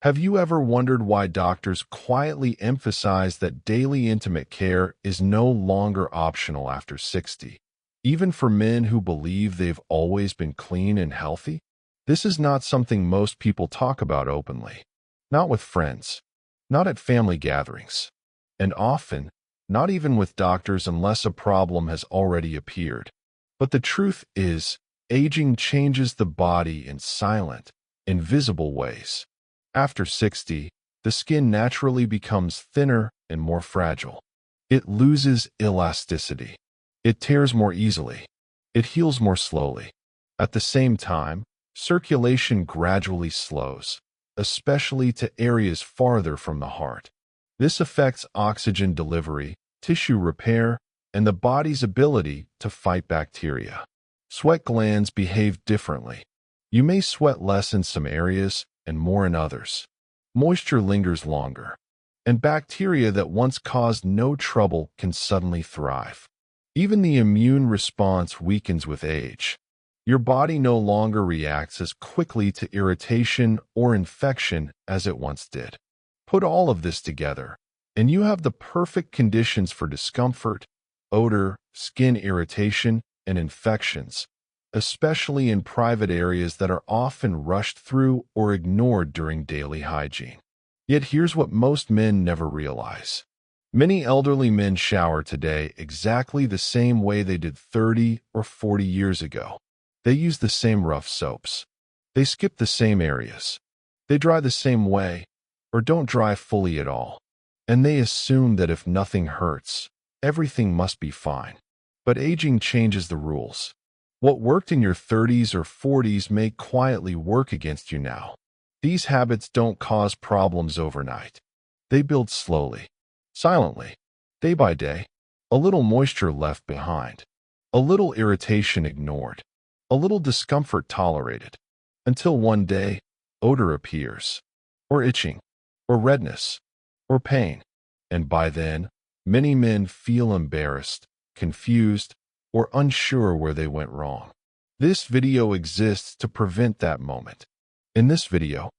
Have you ever wondered why doctors quietly emphasize that daily intimate care is no longer optional after 60, even for men who believe they've always been clean and healthy? This is not something most people talk about openly. Not with friends, not at family gatherings, and often not even with doctors unless a problem has already appeared. But the truth is, aging changes the body in silent, invisible ways. After 60, the skin naturally becomes thinner and more fragile. It loses elasticity. It tears more easily. It heals more slowly. At the same time, circulation gradually slows, especially to areas farther from the heart. This affects oxygen delivery, tissue repair, and the body's ability to fight bacteria. Sweat glands behave differently. You may sweat less in some areas and more in others. Moisture lingers longer, and bacteria that once caused no trouble can suddenly thrive. Even the immune response weakens with age. Your body no longer reacts as quickly to irritation or infection as it once did. Put all of this together, and you have the perfect conditions for discomfort, odor, skin irritation, and infections, especially in private areas that are often rushed through or ignored during daily hygiene. Yet here's what most men never realize. Many elderly men shower today exactly the same way they did 30 or 40 years ago. They use the same rough soaps. They skip the same areas. They dry the same way, or don't dry fully at all. And they assume that if nothing hurts, everything must be fine. But aging changes the rules. What worked in your 30s or 40s may quietly work against you now. These habits don't cause problems overnight. They build slowly, silently, day by day. A little moisture left behind, a little irritation ignored, a little discomfort tolerated, until one day, odor appears, or itching, or redness, or pain. And by then, many men feel embarrassed, confused, or unsure where they went wrong. This video exists to prevent that moment. In this video,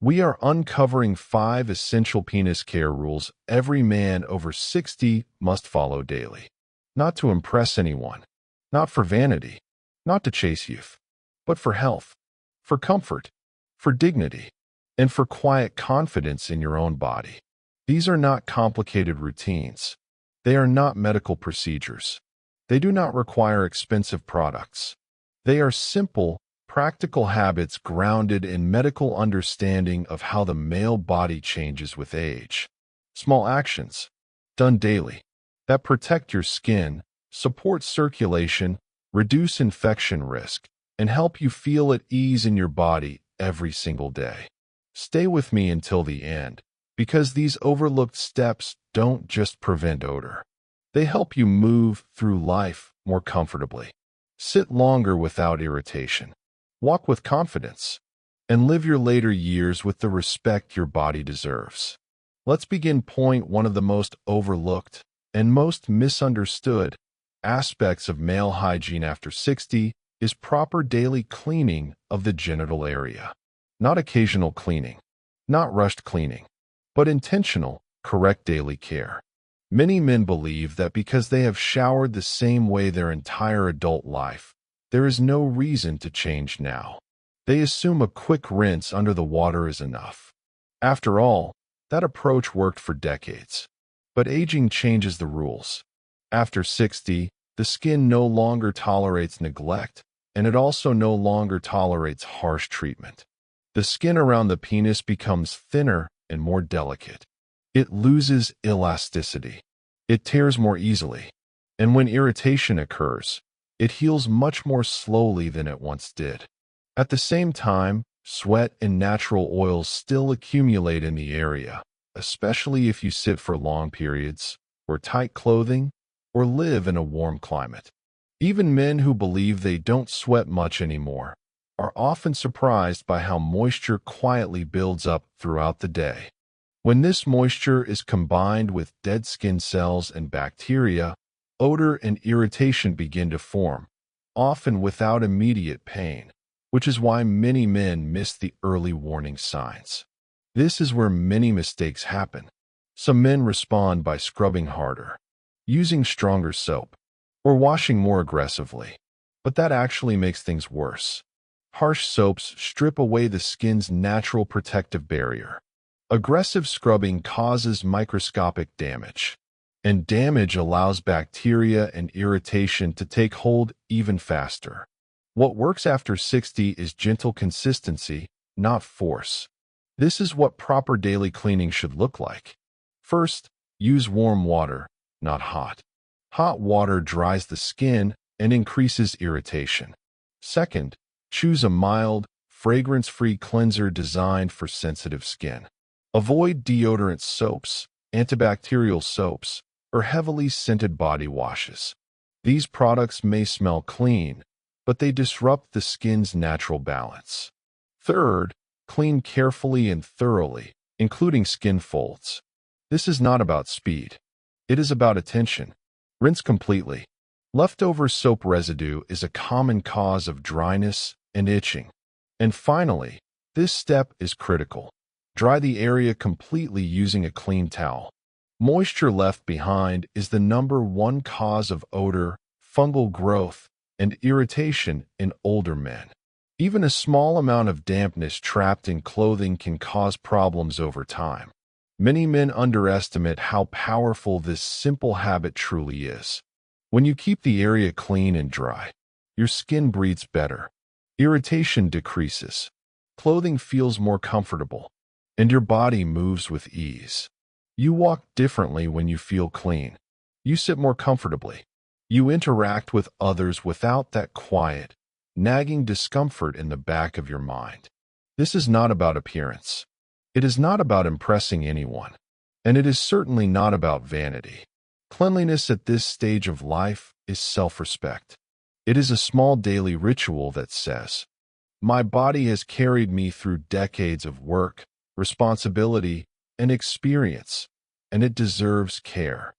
we are uncovering 5 essential penis care rules every man over 60 must follow daily. Not to impress anyone, not for vanity, not to chase youth, but for health, for comfort, for dignity, and for quiet confidence in your own body. These are not complicated routines. They are not medical procedures. They do not require expensive products. They are simple, practical habits grounded in medical understanding of how the male body changes with age. Small actions, done daily, that protect your skin, support circulation, reduce infection risk, and help you feel at ease in your body every single day. Stay with me until the end, because these overlooked steps don't just prevent odor. They help you move through life more comfortably, sit longer without irritation, walk with confidence, and live your later years with the respect your body deserves. Let's begin. Point 1 of the most overlooked and most misunderstood aspects of male hygiene after 60 is proper daily cleaning of the genital area. Not occasional cleaning, not rushed cleaning, but intentional, correct daily care. Many men believe that because they have showered the same way their entire adult life, there is no reason to change now. They assume a quick rinse under the water is enough. After all, that approach worked for decades. But aging changes the rules. After 60, the skin no longer tolerates neglect, and it also no longer tolerates harsh treatment. The skin around the penis becomes thinner and more delicate. It loses elasticity. It tears more easily. And when irritation occurs, it heals much more slowly than it once did. At the same time, sweat and natural oils still accumulate in the area, especially if you sit for long periods, wear tight clothing, or live in a warm climate. Even men who believe they don't sweat much anymore are often surprised by how moisture quietly builds up throughout the day. When this moisture is combined with dead skin cells and bacteria, odor and irritation begin to form, often without immediate pain, which is why many men miss the early warning signs. This is where many mistakes happen. Some men respond by scrubbing harder, using stronger soap, or washing more aggressively. But that actually makes things worse. Harsh soaps strip away the skin's natural protective barrier. Aggressive scrubbing causes microscopic damage, and damage allows bacteria and irritation to take hold even faster. What works after 60 is gentle consistency, not force. This is what proper daily cleaning should look like. First, use warm water, not hot. Hot water dries the skin and increases irritation. Second, choose a mild, fragrance-free cleanser designed for sensitive skin. Avoid deodorant soaps, antibacterial soaps, or heavily scented body washes. These products may smell clean, but they disrupt the skin's natural balance. Third, clean carefully and thoroughly, including skin folds. This is not about speed. It is about attention. Rinse completely. Leftover soap residue is a common cause of dryness and itching. And finally, this step is critical. Dry the area completely using a clean towel. Moisture left behind is the #1 cause of odor, fungal growth, and irritation in older men. Even a small amount of dampness trapped in clothing can cause problems over time. Many men underestimate how powerful this simple habit truly is. When you keep the area clean and dry, your skin breathes better, irritation decreases, clothing feels more comfortable, and your body moves with ease. You walk differently when you feel clean. You sit more comfortably. You interact with others without that quiet, nagging discomfort in the back of your mind. This is not about appearance. It is not about impressing anyone. And it is certainly not about vanity. Cleanliness at this stage of life is self-respect. It is a small daily ritual that says, "My body has carried me through decades of work, responsibility, and experience, and it deserves care."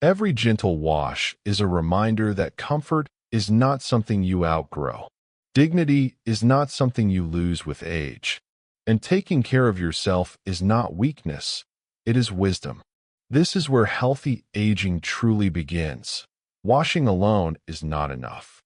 Every gentle wash is a reminder that comfort is not something you outgrow. Dignity is not something you lose with age. And taking care of yourself is not weakness, it is wisdom. This is where healthy aging truly begins. Washing alone is not enough.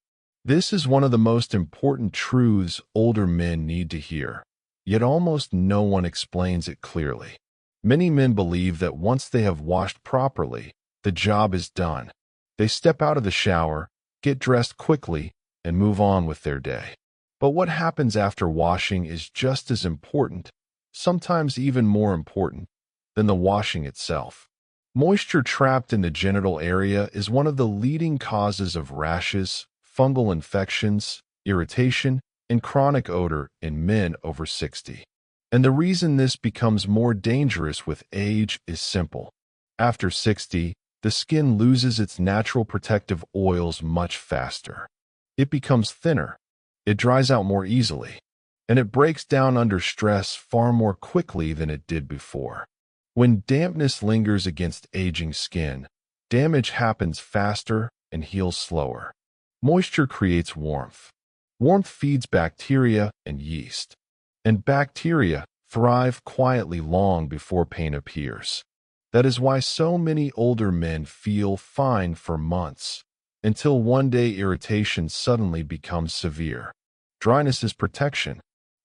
This is one of the most important truths older men need to hear, yet almost no one explains it clearly. Many men believe that once they have washed properly, the job is done. They step out of the shower, get dressed quickly, and move on with their day. But what happens after washing is just as important, sometimes even more important, than the washing itself. Moisture trapped in the genital area is one of the leading causes of rashes, fungal infections, irritation, and chronic odor in men over 60. And the reason this becomes more dangerous with age is simple. After 60, the skin loses its natural protective oils much faster. It becomes thinner, it dries out more easily, and it breaks down under stress far more quickly than it did before. When dampness lingers against aging skin, damage happens faster and heals slower. Moisture creates warmth. Warmth feeds bacteria and yeast, and bacteria thrive quietly long before pain appears. That is why so many older men feel fine for months, until one day irritation suddenly becomes severe. Dryness is protection.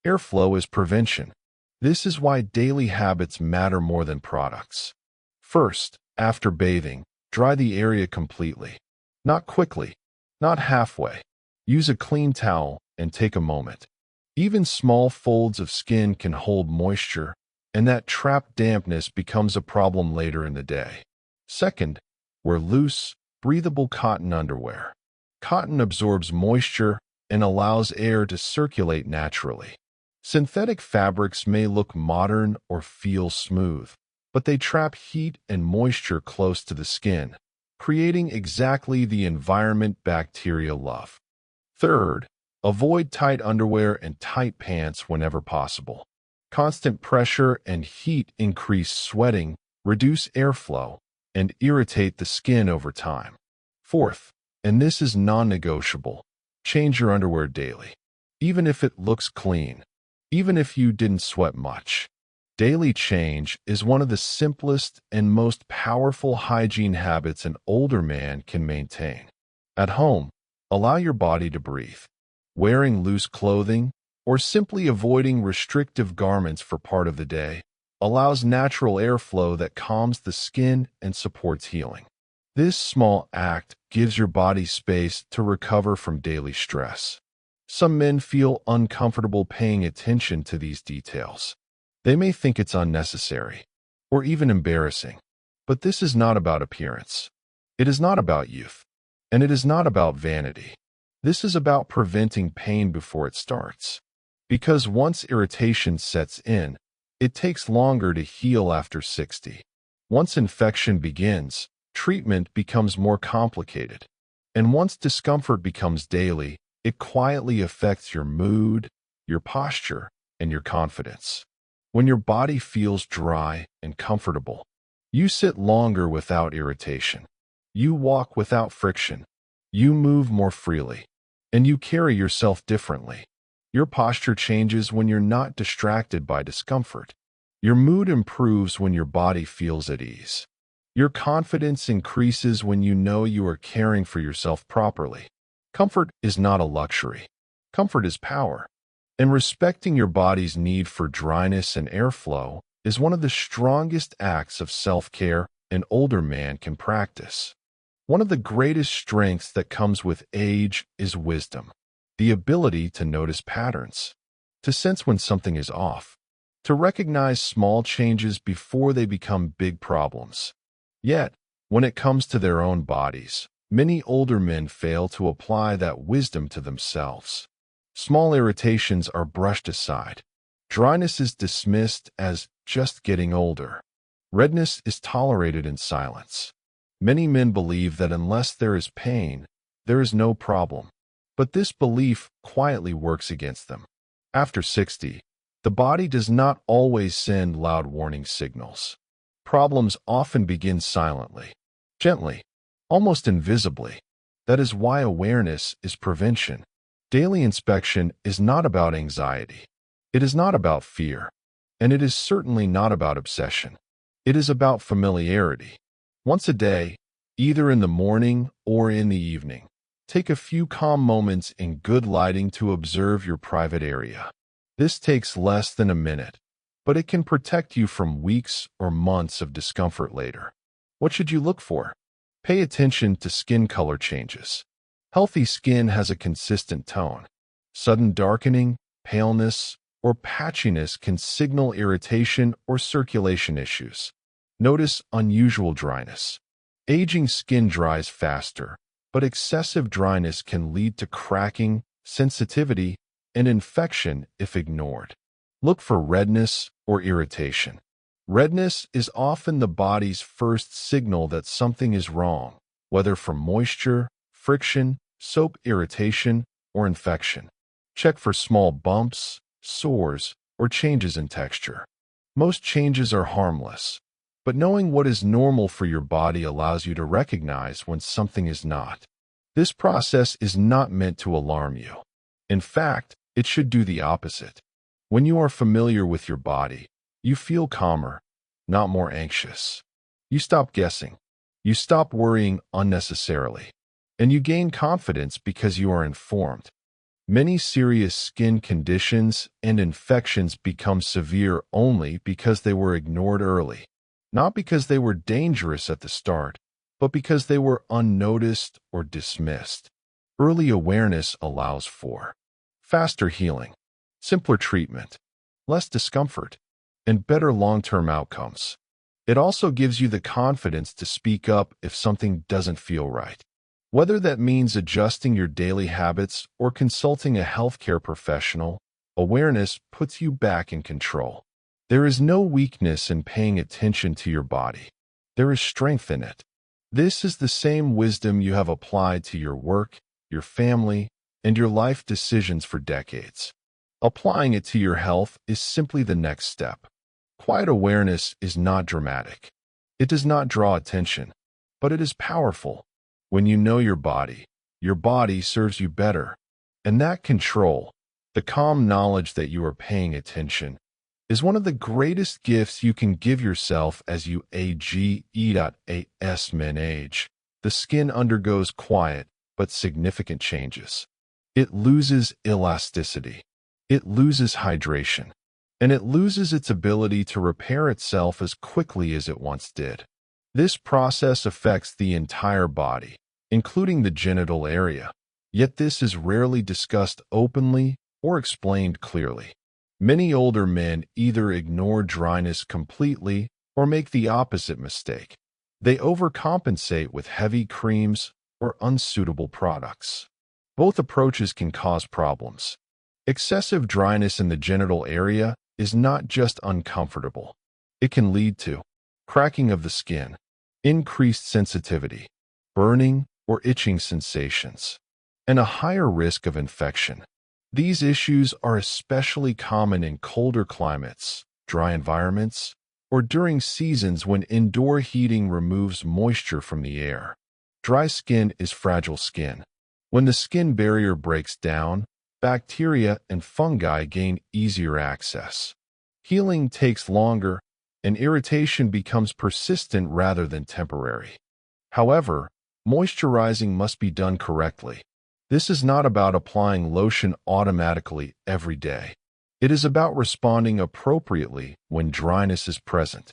Airflow is prevention. This is why daily habits matter more than products. First, after bathing, dry the area completely. Not quickly, not halfway. Use a clean towel and take a moment. Even small folds of skin can hold moisture, and that trapped dampness becomes a problem later in the day. Second, wear loose, breathable cotton underwear. Cotton absorbs moisture and allows air to circulate naturally. Synthetic fabrics may look modern or feel smooth, but they trap heat and moisture close to the skin, creating exactly the environment bacteria love. Third, avoid tight underwear and tight pants whenever possible. Constant pressure and heat increase sweating, reduce airflow, and irritate the skin over time. Fourth, and this is non-negotiable, change your underwear daily. Even if it looks clean, even if you didn't sweat much. Daily change is one of the simplest and most powerful hygiene habits an older man can maintain. At home, allow your body to breathe. Wearing loose clothing or simply avoiding restrictive garments for part of the day allows natural airflow that calms the skin and supports healing. This small act gives your body space to recover from daily stress. Some men feel uncomfortable paying attention to these details. They may think it's unnecessary or even embarrassing, but this is not about appearance. It is not about youth, and it is not about vanity. This is about preventing pain before it starts. Because once irritation sets in, it takes longer to heal after 60. Once infection begins, treatment becomes more complicated. And once discomfort becomes daily, it quietly affects your mood, your posture, and your confidence. When your body feels dry and comfortable, you sit longer without irritation. You walk without friction. You move more freely. And you carry yourself differently. Your posture changes when you're not distracted by discomfort. Your mood improves when your body feels at ease. Your confidence increases when you know you are caring for yourself properly. Comfort is not a luxury. Comfort is power. And respecting your body's need for dryness and airflow is one of the strongest acts of self-care an older man can practice. One of the greatest strengths that comes with age is wisdom, the ability to notice patterns, to sense when something is off, to recognize small changes before they become big problems. Yet, when it comes to their own bodies, many older men fail to apply that wisdom to themselves. Small irritations are brushed aside. Dryness is dismissed as just getting older. Redness is tolerated in silence. Many men believe that unless there is pain, there is no problem. But this belief quietly works against them. After 60, the body does not always send loud warning signals. Problems often begin silently, gently, almost invisibly. That is why awareness is prevention. Daily inspection is not about anxiety. It is not about fear. And it is certainly not about obsession. It is about familiarity. Once a day, either in the morning or in the evening, take a few calm moments in good lighting to observe your private area. This takes less than a minute, but it can protect you from weeks or months of discomfort later. What should you look for? Pay attention to skin color changes. Healthy skin has a consistent tone. Sudden darkening, paleness, or patchiness can signal irritation or circulation issues. Notice unusual dryness. Aging skin dries faster, but excessive dryness can lead to cracking, sensitivity, and infection if ignored. Look for redness or irritation. Redness is often the body's first signal that something is wrong, whether from moisture, friction, soap irritation, or infection. Check for small bumps, sores, or changes in texture. Most changes are harmless, but knowing what is normal for your body allows you to recognize when something is not. This process is not meant to alarm you. In fact, it should do the opposite. When you are familiar with your body, you feel calmer, not more anxious. You stop guessing. You stop worrying unnecessarily. And you gain confidence because you are informed. Many serious skin conditions and infections become severe only because they were ignored early. Not because they were dangerous at the start, but because they were unnoticed or dismissed. Early awareness allows for faster healing, simpler treatment, less discomfort, and better long-term outcomes. It also gives you the confidence to speak up if something doesn't feel right. Whether that means adjusting your daily habits or consulting a healthcare professional, awareness puts you back in control. There is no weakness in paying attention to your body. There is strength in it. This is the same wisdom you have applied to your work, your family, and your life decisions for decades. Applying it to your health is simply the next step. Quiet awareness is not dramatic. It does not draw attention, but it is powerful. When you know your body serves you better. And that control, the calm knowledge that you are paying attention, is one of the greatest gifts you can give yourself as you age. As men age, the skin undergoes quiet but significant changes. It loses elasticity, it loses hydration, and it loses its ability to repair itself as quickly as it once did. This process affects the entire body, including the genital area, yet this is rarely discussed openly or explained clearly. Many older men either ignore dryness completely or make the opposite mistake. They overcompensate with heavy creams or unsuitable products. Both approaches can cause problems. Excessive dryness in the genital area is not just uncomfortable. It can lead to cracking of the skin, increased sensitivity, burning or itching sensations, and a higher risk of infection. These issues are especially common in colder climates, dry environments, or during seasons when indoor heating removes moisture from the air. Dry skin is fragile skin. When the skin barrier breaks down, bacteria and fungi gain easier access. Healing takes longer, and irritation becomes persistent rather than temporary. However, moisturizing must be done correctly. This is not about applying lotion automatically every day. It is about responding appropriately when dryness is present.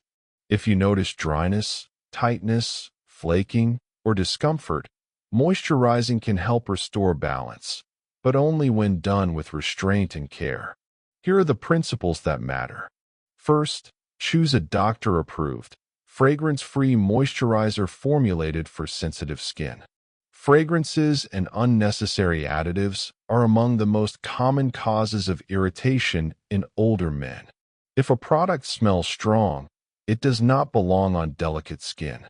If you notice dryness, tightness, flaking, or discomfort, moisturizing can help restore balance, but only when done with restraint and care. Here are the principles that matter. First, choose a doctor-approved, fragrance-free moisturizer formulated for sensitive skin. Fragrances and unnecessary additives are among the most common causes of irritation in older men. If a product smells strong, it does not belong on delicate skin.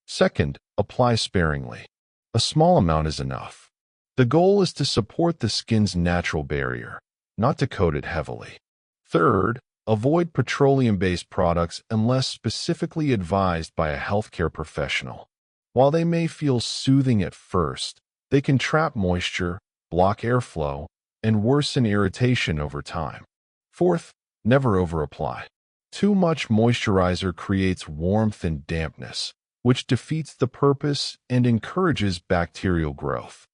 Second, apply sparingly. A small amount is enough. The goal is to support the skin's natural barrier, not to coat it heavily. Third, avoid petroleum-based products unless specifically advised by a healthcare professional. While they may feel soothing at first, they can trap moisture, block airflow, and worsen irritation over time. Fourth, never overapply. Too much moisturizer creates warmth and dampness, which defeats the purpose and encourages bacterial growth.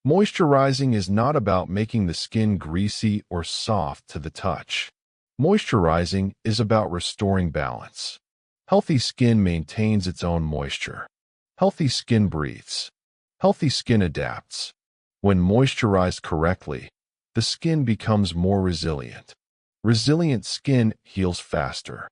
Moisturizing is not about making the skin greasy or soft to the touch. Moisturizing is about restoring balance. Healthy skin maintains its own moisture. Healthy skin breathes. Healthy skin adapts. When moisturized correctly, the skin becomes more resilient. Resilient skin heals faster.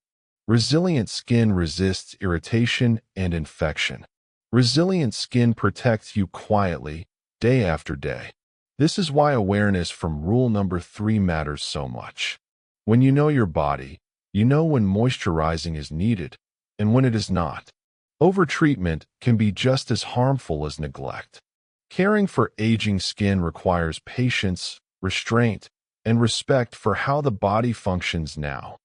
Resilient skin resists irritation and infection. Resilient skin protects you quietly, day after day. This is why awareness from rule number 3 matters so much. When you know your body, you know when moisturizing is needed and when it is not. Overtreatment can be just as harmful as neglect. Caring for aging skin requires patience, restraint, and respect for how the body functions now,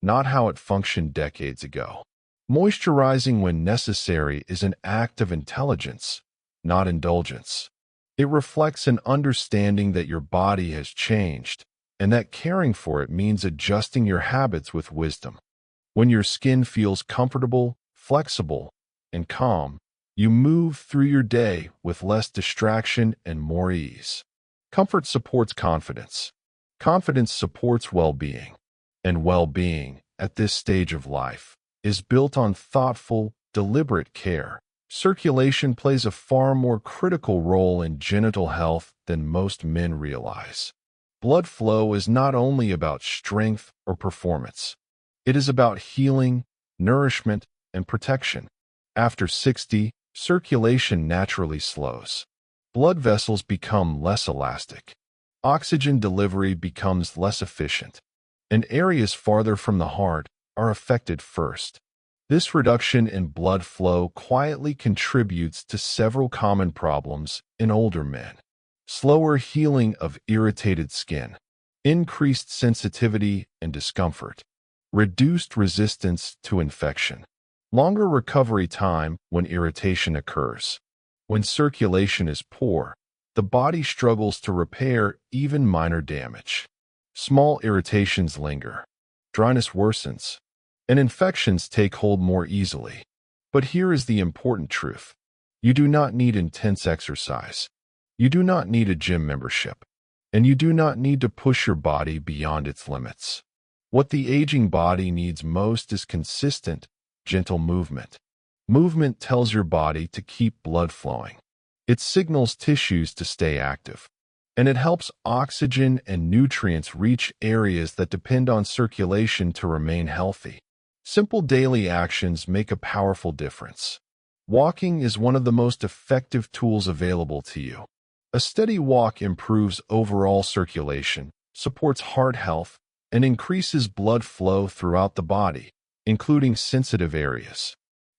not how it functioned decades ago. Moisturizing when necessary is an act of intelligence, not indulgence. It reflects an understanding that your body has changed, and that caring for it means adjusting your habits with wisdom. When your skin feels comfortable, flexible, and calm, you move through your day with less distraction and more ease. Comfort supports confidence. Confidence supports well-being. And well-being, at this stage of life, is built on thoughtful, deliberate care. Circulation plays a far more critical role in genital health than most men realize. Blood flow is not only about strength or performance. It is about healing, nourishment, and protection. After 60, circulation naturally slows. Blood vessels become less elastic. Oxygen delivery becomes less efficient, and areas farther from the heart are affected first. This reduction in blood flow quietly contributes to several common problems in older men. Slower healing of irritated skin, increased sensitivity and discomfort, reduced resistance to infection, longer recovery time when irritation occurs. When circulation is poor, the body struggles to repair even minor damage. Small irritations linger. dryness worsens, and infections take hold more easily. But here is the important truth. You do not need intense exercise. You do not need a gym membership. And you do not need to push your body beyond its limits. What the aging body needs most is consistent, gentle movement. Movement tells your body to keep blood flowing. It signals tissues to stay active. And it helps oxygen and nutrients reach areas that depend on circulation to remain healthy. Simple daily actions make a powerful difference. Walking is one of the most effective tools available to you. A steady walk improves overall circulation, supports heart health, and increases blood flow throughout the body, including sensitive areas.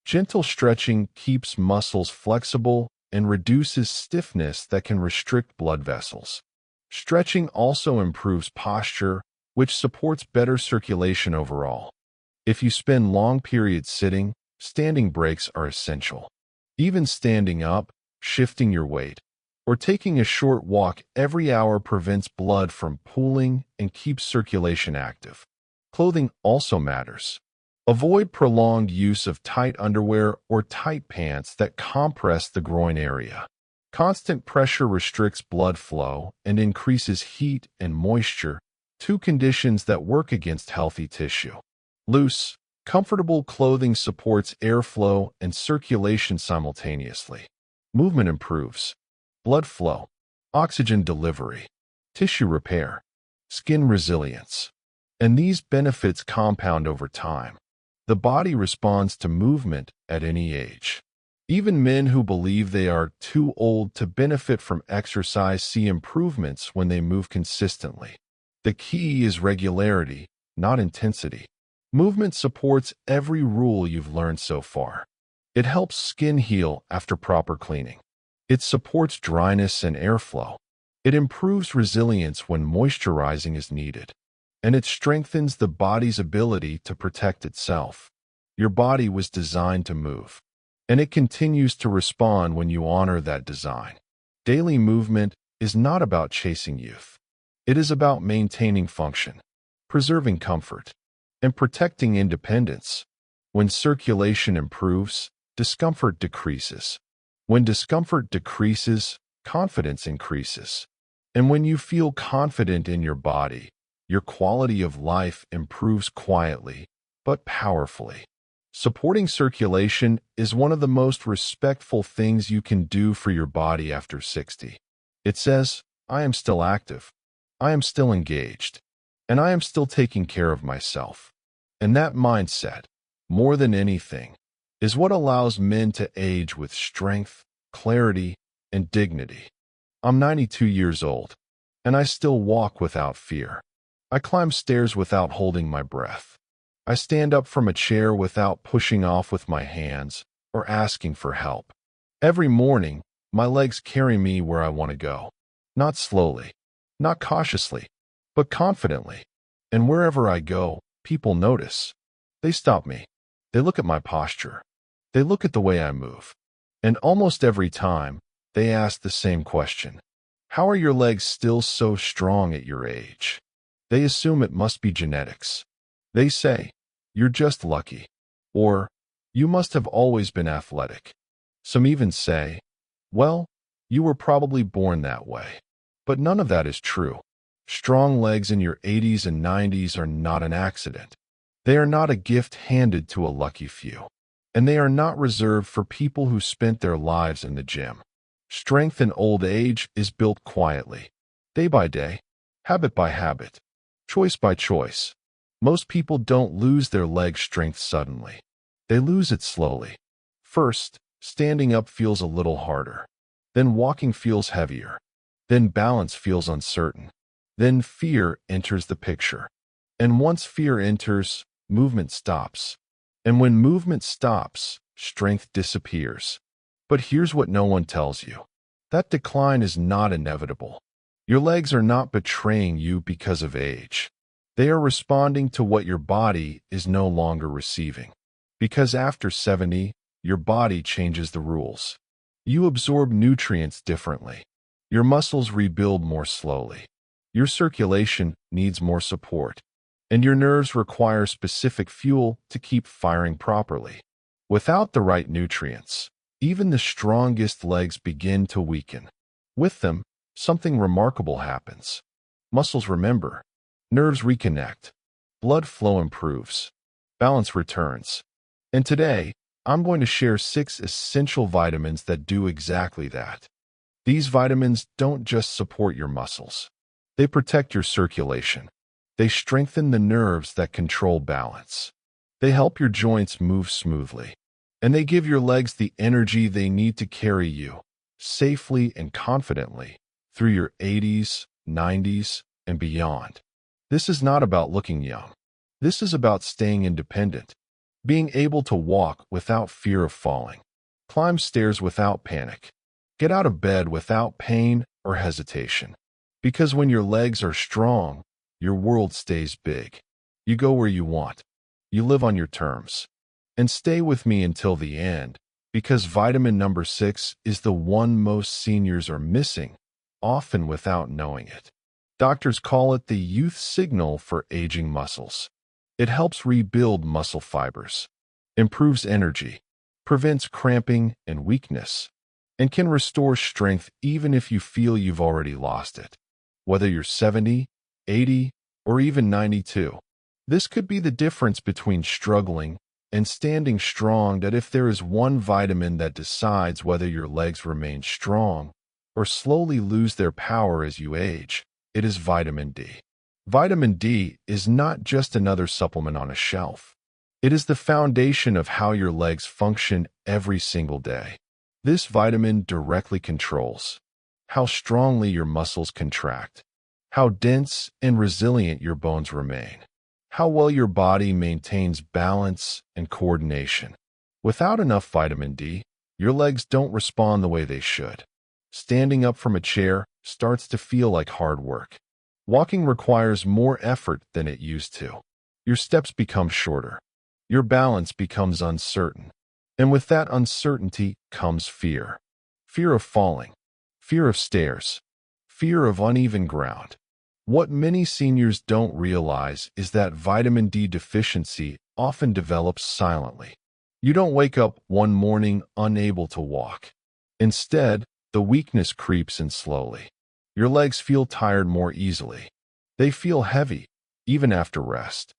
Gentle stretching keeps muscles flexible and reduces stiffness that can restrict blood vessels. Stretching also improves posture, which supports better circulation overall. If you spend long periods sitting, standing breaks are essential. Even standing up, shifting your weight, or taking a short walk every hour prevents blood from pooling and keeps circulation active. Clothing also matters. Avoid prolonged use of tight underwear or tight pants that compress the groin area. Constant pressure restricts blood flow and increases heat and moisture, two conditions that work against healthy tissue. Loose, comfortable clothing supports airflow and circulation simultaneously. Movement improves blood flow, oxygen delivery, tissue repair, skin resilience, and these benefits compound over time. The body responds to movement at any age. Even men who believe they are too old to benefit from exercise see improvements when they move consistently. The key is regularity, not intensity. Movement supports every rule you've learned so far. It helps skin heal after proper cleaning. It supports dryness and airflow. It improves resilience when moisturizing is needed. And it strengthens the body's ability to protect itself. Your body was designed to move. And it continues to respond when you honor that design. Daily movement is not about chasing youth. It is about maintaining function, preserving comfort, and protecting independence. When circulation improves, discomfort decreases. When discomfort decreases, confidence increases. And when you feel confident in your body, your quality of life improves quietly, but powerfully. Supporting circulation is one of the most respectful things you can do for your body after 60. It says, I am still active, I am still engaged, and I am still taking care of myself. And that mindset, more than anything, is what allows men to age with strength, clarity, and dignity. I'm 92 years old, and I still walk without fear. I climb stairs without holding my breath. I stand up from a chair without pushing off with my hands or asking for help. Every morning, my legs carry me where I want to go. Not slowly, not cautiously, but confidently. And wherever I go, people notice. They stop me. They look at my posture. They look at the way I move. And almost every time, they ask the same question. How are your legs still so strong at your age? They assume it must be genetics. They say, you're just lucky. Or, you must have always been athletic. Some even say, well, you were probably born that way. But none of that is true. Strong legs in your 80s and 90s are not an accident. They are not a gift handed to a lucky few. And they are not reserved for people who spent their lives in the gym. Strength in old age is built quietly, day by day, habit by habit, choice by choice. Most people don't lose their leg strength suddenly. They lose it slowly. First, standing up feels a little harder. Then walking feels heavier. Then balance feels uncertain. Then fear enters the picture. And once fear enters, movement stops. And when movement stops, strength disappears. But here's what no one tells you. That decline is not inevitable. Your legs are not betraying you because of age. They are responding to what your body is no longer receiving. Because after 70, your body changes the rules. You absorb nutrients differently. Your muscles rebuild more slowly. Your circulation needs more support. and your nerves require specific fuel to keep firing properly. Without the right nutrients, even the strongest legs begin to weaken. With them, something remarkable happens. Muscles remember, nerves reconnect, blood flow improves, balance returns. And today, I'm going to share 6 essential vitamins that do exactly that. These vitamins don't just support your muscles. They protect your circulation. They strengthen the nerves that control balance. They help your joints move smoothly. And they give your legs the energy they need to carry you safely and confidently through your 80s, 90s, and beyond. This is not about looking young. This is about staying independent, being able to walk without fear of falling, climb stairs without panic, get out of bed without pain or hesitation. Because when your legs are strong, your world stays big. You go where you want. You live on your terms. And stay with me until the end, because vitamin number 6 is the one most seniors are missing, often without knowing it. Doctors call it the youth signal for aging muscles. It helps rebuild muscle fibers, improves energy, prevents cramping and weakness, and can restore strength even if you feel you've already lost it. Whether you're 70, 80, or even 92, this could be the difference between struggling and standing strong. That if there is one vitamin that decides whether your legs remain strong or slowly lose their power as you age, it is vitamin D. Vitamin D is not just another supplement on a shelf. It is the foundation of how your legs function every single day. This vitamin directly controls how strongly your muscles contract, how dense and resilient your bones remain, how well your body maintains balance and coordination. Without enough vitamin D, your legs don't respond the way they should. Standing up from a chair starts to feel like hard work. Walking requires more effort than it used to. Your steps become shorter. Your balance becomes uncertain. And with that uncertainty comes fear. Fear of falling. Fear of stairs. Fear of uneven ground. What many seniors don't realize is that vitamin D deficiency often develops silently. You don't wake up one morning unable to walk. Instead, the weakness creeps in slowly. Your legs feel tired more easily. They feel heavy, even after rest.